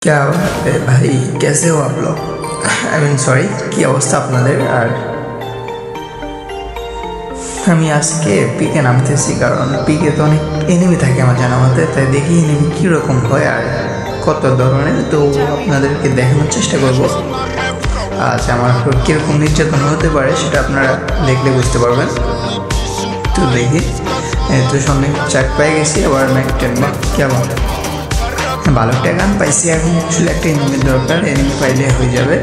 क्या बात है भाई, कैसे हो आप लोग? आई मीन সরি, কি অবস্থা আপনাদের? আর আমি আজকে পিকে নামতেছি, কারণ পিকে তো অনেক এনিমি থাকে আমার জানা মতে, তাই দেখি এনিমি কীরকম হয় আর কত ধরনের, তো আপনাদেরকে দেখানোর চেষ্টা করব। আজ আমার কীরকম নির্যাতন হতে পারে সেটা আপনারা দেখলে বুঝতে পারবেন। তো দেখি, তো সামনে চাক পেয়ে গেছি, আবার ম্যাক-10 বা কেমন ভালো একটা গান পাইছি। এখন আসলে একটা এনিমির দরকার, এনিমি পাইলে হয়ে যাবে।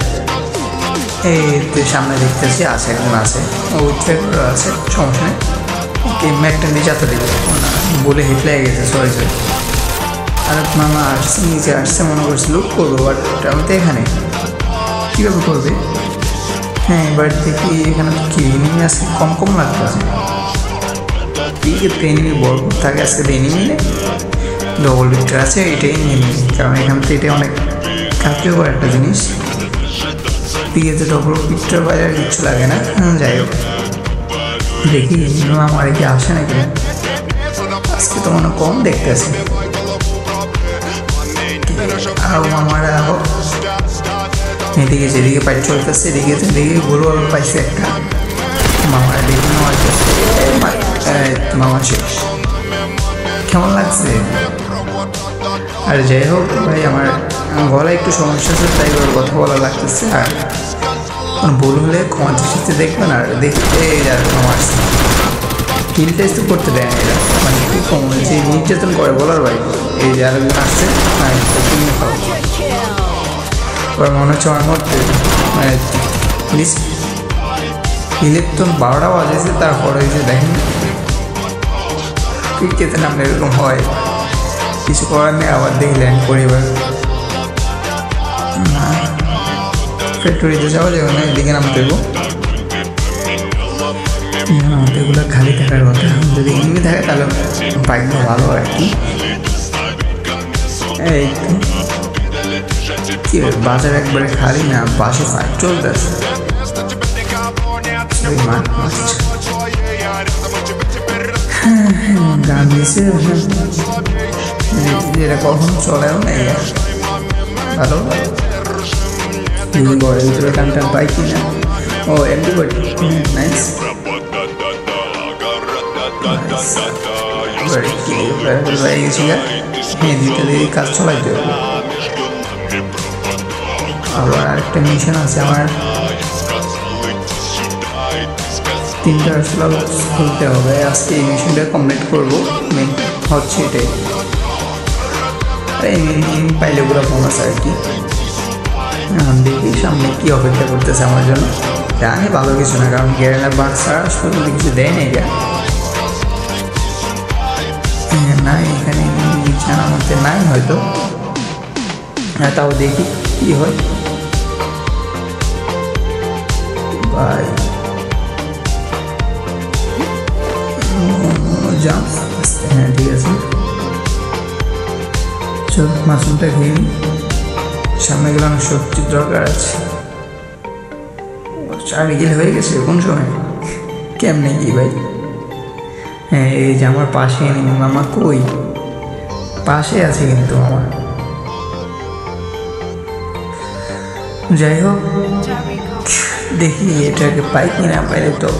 এই তো সামনে দেখতেছি আছে, একজন আছে, উইথ আছে, সমস্যা নেই। ওকে ম্যাকটা নিচে এত দিকে বলে হিট লেগে গেছে, সরি। আর মামা আসছে, নিচে আসছে, মনে করছি লুক করবো, বাট আমি তো এখানে কীভাবে করবে? হ্যাঁ, এবার দেখি এখানে তো কি এনিমি আছে, কম লাগতেছে। পিকে তো এনিমি বড় থাকে, আজকে তো এনিমি নেই, ডবল ভিক্টর আছে, এটাই নিয়ে নিই, কারণ এখান থেকে এটা অনেক কার্যকর একটা জিনিস। পিকেতে ডবল ভিক্টর বাইরে আর কিচ্ছু লাগে না। যাই হোক, দেখি আমার কি আসে নাকি, আজকে তো মনে কম দেখতে আছে। আর মামারা এদিকে যেদিকে পাই চলতেছে, এদিকে গরু পাইছে একটা, মামারা দেখি মামা শেষ। কেমন লাগছে? আর যাই হোক ভাই, আমার গলায় একটু সমস্যা আছে, তাই ওর কথা বলা লাগতেছে। আর ভুল হলে ক্ষমা দৃষ্টিতে দেখবেন। আর দেখতে যার ক্ষমা আসছে, হিল টেস্ট তো করতে দেয় না এরা, মানে কি কম হয়েছে নির্যাতন করে বলার ভাই। এই যে আরেকজন আসছে, কিনে খাও, এবার মনে হচ্ছে আমার মধ্যে মানে প্লিজ হিলের তো 12টা বাজেছে, তারপরে যে দেখেন ক্রিকেটে নামলে এরকম হয়, কিছু করার নেই। আবার দেখি ল্যান্ড করি, এবার ফ্যাক্টরিতে যাওয়া যাবে না, এদিকে নামতে দেবো। এগুলো খালি থাকার কথা, যদি এমনি থাকে তাহলে বাইকটা ভালো আর কি। এই কি বাজার একবারে খালি না, পাশে ফাইট চলতেছে। গান দিয়েছে, যেটা কখনো চলেও নেই ভালো। ঘরের ভিতরে টান পাই কিনা, ও এমনি নাইস। হয়ে গেছি, হ্যাঁ দিতে দিয়ে কাজ চলাইতে হবে। আবার আরেকটা মিশন আছে আমার, 3টা স্লট খুলতে হবে, আজকে এই মিশনটা কমপ্লিট করবো। মেন হচ্ছে এটাই, এই পাইলে পুরো বোনাস আর কি। দেখি সামনে কি অপেক্ষা করতেছে আমার জন্য, জানি ভালো কিছু না, কারণ গ্যারেনার বাক্স ছাড়া শুধু কিছু দেয় না এটা। না এখানে জানার মধ্যে নাই হয়তো, তাও দেখি কি হয় ভাই। হ্যাঁ ঠিক আছে, চল মাশরুমটা খেয়ে নিই, সামনে গেলে অনেক শক্তির দরকার আছে। 4 কিল হয়ে গেছে কোন সময়, কেমনে কি ভাই? হ্যাঁ এই যে আমার পাশে নেই, মামা কই? পাশে আছে কিন্তু আমার। যাই হোক দেখি এটাকে পাই কি না, পাইলে তো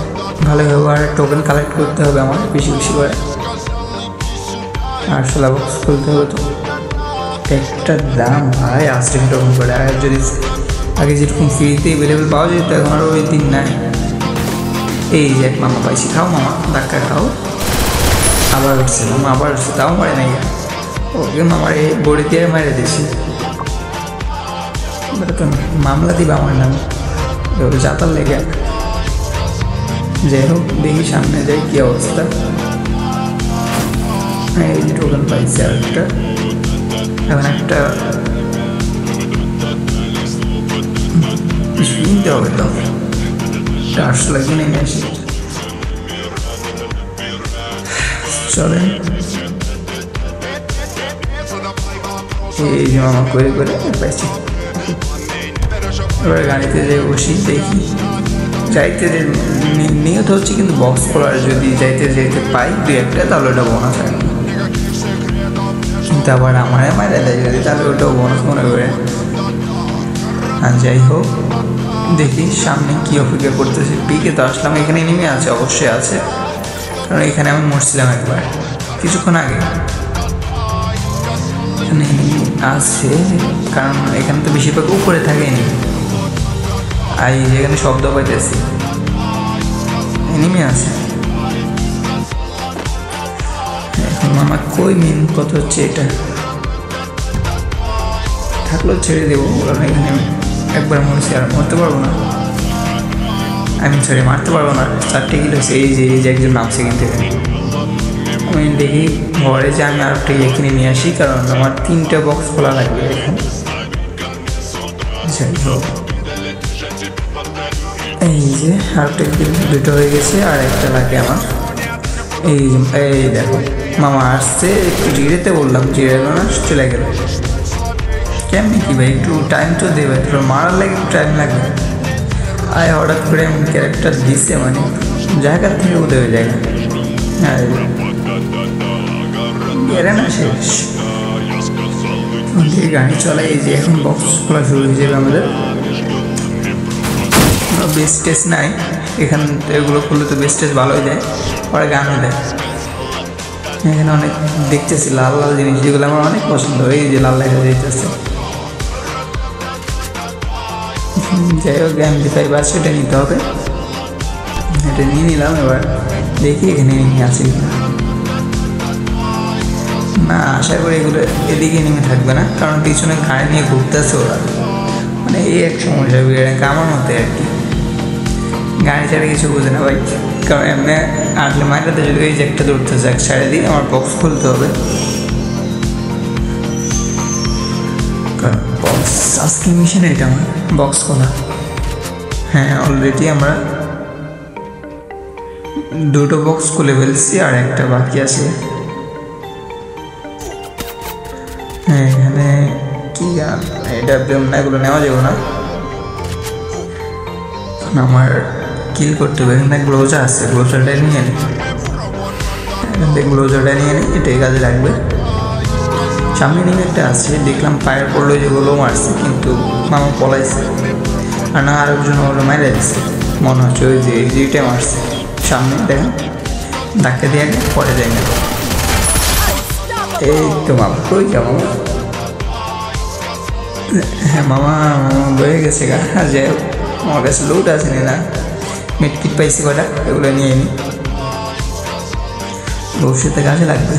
ভালো হবে। আর টোকেন কালেক্ট করতে হবে আমার বেশি করে, আর 16 বক্স খুলতে হবে। তো একটা দাম ভাই আসছে টোকেন করে, আর যদি আগে যেরকম ফ্রিতে অ্যাভেলেবেল পাওয়া যেত, এখন আর ওই দিন নাই। এই যে এক মামা পাইছি, খাও মামা, ধাক্কা খাও। আবার উঠছে মামা, আবার উঠছে, তাও মারে নাই। ওকে মামার এই বড়ি দিয়ে মারে দিয়েছি, তো মামলা দিবা আমার নামে, যাতার লেগে। যাই হোক দেখি সামনে যাই কি অবস্থা। এই যে টোকেন পাইছি আর একটা, এখন একটা কিনতে হবে, তো 800 লাগিয়ে নেমে আসি। চলেন এই যে মামা করে পাইছি। এবার গাড়িতে যাই বসি, দেখি যাইতে নিয়ত হচ্ছে কিন্তু বক্স খোলার, যদি যাইতে পাই 2-1টা তাহলে ওটা বোনাস হয়, কিন্তু কিন্তু আবার আমারে মারা দেয় যদি, তাহলে ওটাও বোনাস মনে করে। আর যাই হোক, দেখি সামনে কি অপেক্ষা করতেছে। পিকে তো আসলাম, এখানে নেমে আছে, অবশ্যই আছে, কারণ এখানে আমি মরছিলাম একবার কিছুক্ষণ আগে। এখানে আছে কারণ এখানে তো বেশিরভাগ উপরে থাকেনি, আর যেখানে শব্দ পাইতেছি এনিমি আছে। এখন আমার কই মেন কথা হচ্ছে এটা থাকলেও ছেড়ে দেবো, কারণ এখানে একবার মরছি আর মরতে পারবো না। আমি সরি মারতে পারবো না, 4টে কিল হচ্ছে। এই যে একজন নামছে কিন্তু এখানে। আমি দেখি ঘরে যে আমি আরেকটা ইয়ে কিনে নিয়ে আসি, কারণ আমার 3টে বক্স খোলা লাগবে এখানে। যাই হোক, এই যে আরেকটা কিল 2টো হয়ে গেছে, আর একটা লাগে আমার। এই দেখো মামা আসছে, একটু জিরেতে বললাম, জিরে না চলে গেল। কেমনি কি ভাই, একটু টাইম তো দেবে, তোর মারার লাগে একটু টাইম লাগবে। আয় হঠাৎ করে এমন ক্যারেক্টার দিচ্ছে, মানে জায়গা থেকে উদয় হয়ে জায়গা। হ্যাঁ এরা না শেষ গাড়ি চলাই। এই যে এখন বক্স খোলা শুরু হয়ে যাবে আমাদের। বেস টেস্ট নাই এখান, এগুলো খুললে তো বেস টেস্ট ভালোই দেয়, পরে গানও দেয়। এখানে অনেক দেখতেছি লাল লাল জিনিস, যেগুলো আমার অনেক পছন্দ। এই যে লাল দেখা যাইতেছে। যাই হোক, MP5 আছে, এটা নিতে হবে। এটা নিয়ে নিলাম। এবার দেখি এখানে নিয়ে আসি না, আশা করি এগুলো এদিকে নেমে থাকবে না, কারণ পিছনে গাড়ি নিয়ে ঘুরতেছে ওরা। মানে এই এক সমস্যা আমার মতে আর কি, গাড়ি ছাড়া কিছু বোঝে না ভাই। কারণ এমনি আটলে মাইটাতে যদি এই যে একটা দৌড়তেছে, এক সাইডে দিয়ে আমার বক্স খুলতে হবে। কারণ বক্স আজকে মিশন এটা আমার বক্স খোলা। হ্যাঁ অলরেডি আমরা 2টো বক্স খুলে ফেলছি, আর একটা বাকি আছে। হ্যাঁ এখানে কি গান, এটা এগুলো নেওয়া যাবে না, আমার কিল করতে হবে। এখানে গ্লোজার আছে, গ্লোজারটা নিয়ে নিই। এখান থেকে গ্লোজারটা নিয়ে নিই, এটাই কাজে লাগবে। সামনে নিয়ে একটা আছে, দেখলাম পায়ের পড়লো, যেগুলো মারছে, কিন্তু মামা পলাইছে। আর না আরেকজন ওগুলো মেরে দিচ্ছে মনে হচ্ছে, ওই যে যেটা মারছে সামনে দেখেন, ধাক্কা দিয়ে পরে যায় না। এই তো মামা কই যা মামা। হ্যাঁ মামা বয়ে গেছে গা। যাই হোক, আমার কাছে লুট আছে না, মেটকিট পাইছি কটা, এগুলো নিয়ে নিই, ভবিষ্যতে কাজে লাগবে।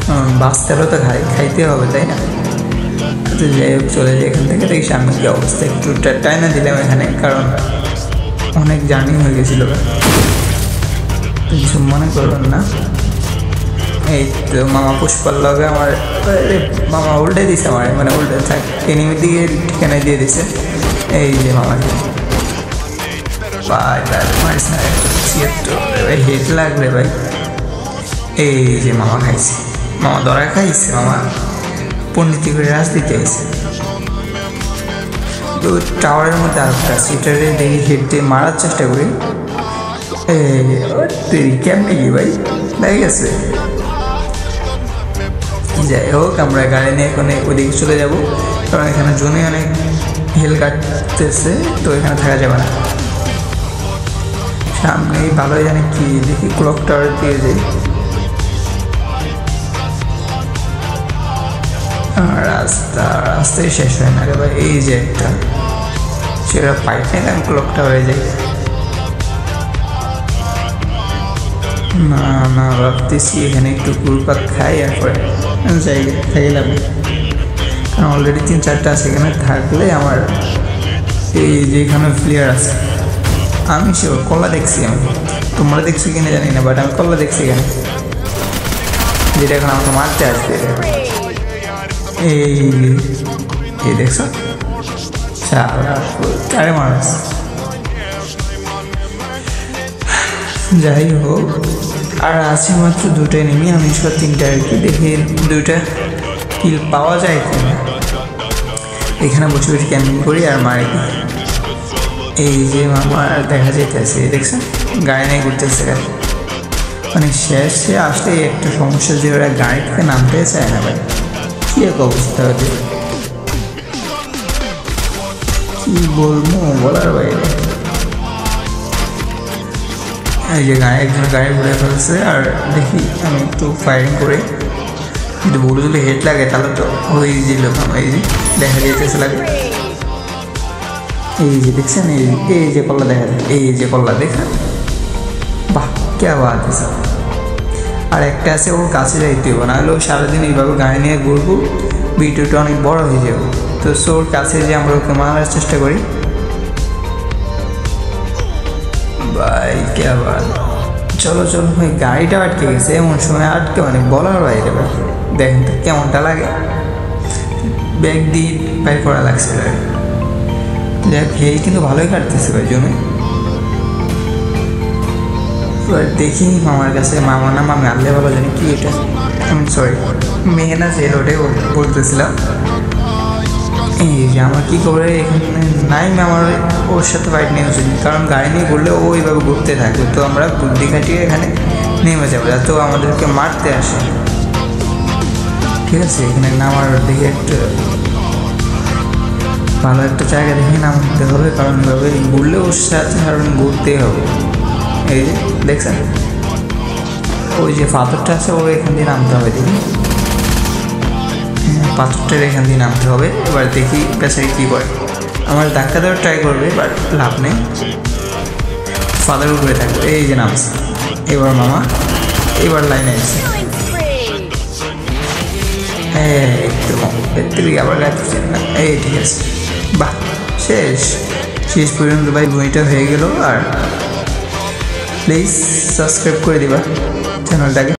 কারণ বাচ্চারও তো খাইতে হবে, তাই না? তো যাই হোক, চলে যাই এখান থেকে। দেখি সামনে কি অবস্থা, একটু টাইনা দিলাম এখানে, কারণ অনেক জার্নি হয়ে গেছিলো। কিছু মনে করবেন না। এই তো মামা পুষ্পার লগে আমার, মামা উল্টে দিছে আমার, মানে উল্টে থাক এনিমির দিকে ঠিকানায় দিয়ে দিছে। এই যে মামাকে মারিস না, হেট লাগবে ভাই। এই যে মামা খাইছে, মামা দরা খাইছে, মামা পণ্ডিতি করে রাজনীতি আইছে। তো টাওয়ারের মধ্যে আরেকটা সিটারে দেখি হেড দিয়ে মারার চেষ্টা করি। কেমনি কি ভাই দেখে গেছে। যাই হোক, আমরা গাড়ি নিয়ে এখন ওইদিকে চলে যাব, কারণ এখানে জোনে অনেক হেল কাটতেছে, তো এখানে থাকা যাবে না। সামনে ভালোই জানি কি, দেখি ক্লক টাওয়ার দিয়ে যাই। রাস্তায় শেষ হয় না রে ভাই। এই যে একটা সেটা পাইপ নিলাম, ক্লক টাওয়ারে যাই। না ভাবতেছি এখানে একটু কুলপাক খাই, এরপরে যাই খাইলাম, কারণ অলরেডি 3-4টা আছে। এখানে থাকলে আমার এই যে এখানে প্লেয়ার আছে, আমি সে কলা দেখছি, আমি তোমরা দেখছি কিনা জানি না, বাট আমি কলা দেখছি এখানে, যেটা এখন আমাকে মারতে আসবে। এই দেখছো, চারে মানুষ। যাই হোক, আর আছে মাত্র 2টা এনিমি, আমি 3টা আর কি। দেখি 2টা কিল পাওয়া যায় কিনা। এখানে বসে বসে ক্যাম্পিং করি আর মারি। এই যে মামা দেখা যাইতেছে, দেখছেন গাড়ি নিয়ে ঘুরতেছে। মানে শেষে আসলে একটা সমস্যা, যে ওরা গাড়ি থেকে নামতে চায় না ভাই। কি এক অবস্থা হয়েছে, কি বলবো বলার বাইরে। এই যে একজন গাড়ি ঘুরে ফেলছে, আর দেখি আমি একটু ফায়ারিং করে যদি বলে যদি হেড লাগে তাহলে তো ওই যে লোক এই যে দেখা যেতেছে লাগে। এই যে দেখছেন, এই যে কল্লা দেখা যায়, এই যে কল্লা দেখেন, বাহ কে বাদ আছে। আর একটা আছে ওর কাছে যাইতে হবে, না হলে ও সারাদিন এইভাবে গাড়ি নিয়ে ঘুরবো, ভিডিওটা অনেক বড় হয়ে যাবে। তো ওর কাছে যে আমরা ওকে মারার চেষ্টা করি। ভাই কে আবার, চলো চলো ভাই, গাড়িটা আটকে গেছে এমন সময়, আটকে মানে বলার বাইরে। দেখেন তো কেমনটা লাগে, ব্যাগ দিয়ে বাইর করা লাগছে গাড়ি। দেখ এই কিন্তু ভালোই কাটতেছে ভাই জমে। এবার দেখি মামার কাছে, মামা না মামি আনলে ভালো জানি কি এটা, আমি সরি মেহনা জেল ওটাই বলতেছিলাম। এই যে আমার কী করে এখানে নাই, আমার ওর সাথে ফাইট নেওয়া উচিত, কারণ গাড়ি নিয়ে ঘুরলে ও ওইভাবে ঘুরতে থাকবে, তো আমরা বুদ্ধি খাটিয়ে এখানে নেমে যাবো যাতে ও আমাদেরকে মারতে আসে। ঠিক আছে, এখানে নামার দিকে একটা ভালো একটা জায়গা দেখে নামতে হবে, কারণ এভাবে ঘুরলে ওর সাথে সারাদিন ঘুরতেই হবে। এই যে দেখছেন ওই যে পাথরটা আছে, ওর এখান দিয়ে নামতে হবে, দেখি পাথরটার এখান দিয়ে নামতে হবে। এবার দেখি পেছাই কী করে, আমার ধাক্কা দেওয়ার ট্রাই করবে, বাট লাভ নেই, ফাদার উপরে থাকবে। এই যে নামছে, এবার মামা এবার লাইনে আছে, এর থেকে আবার গাইতেছেন না। এই ঠিক আছে, বাহ শেষ পর্যন্ত ভাই বইটা হয়ে গেল। আর প্লিজ সাবস্ক্রাইব করে দিবা চ্যানেলটাকে।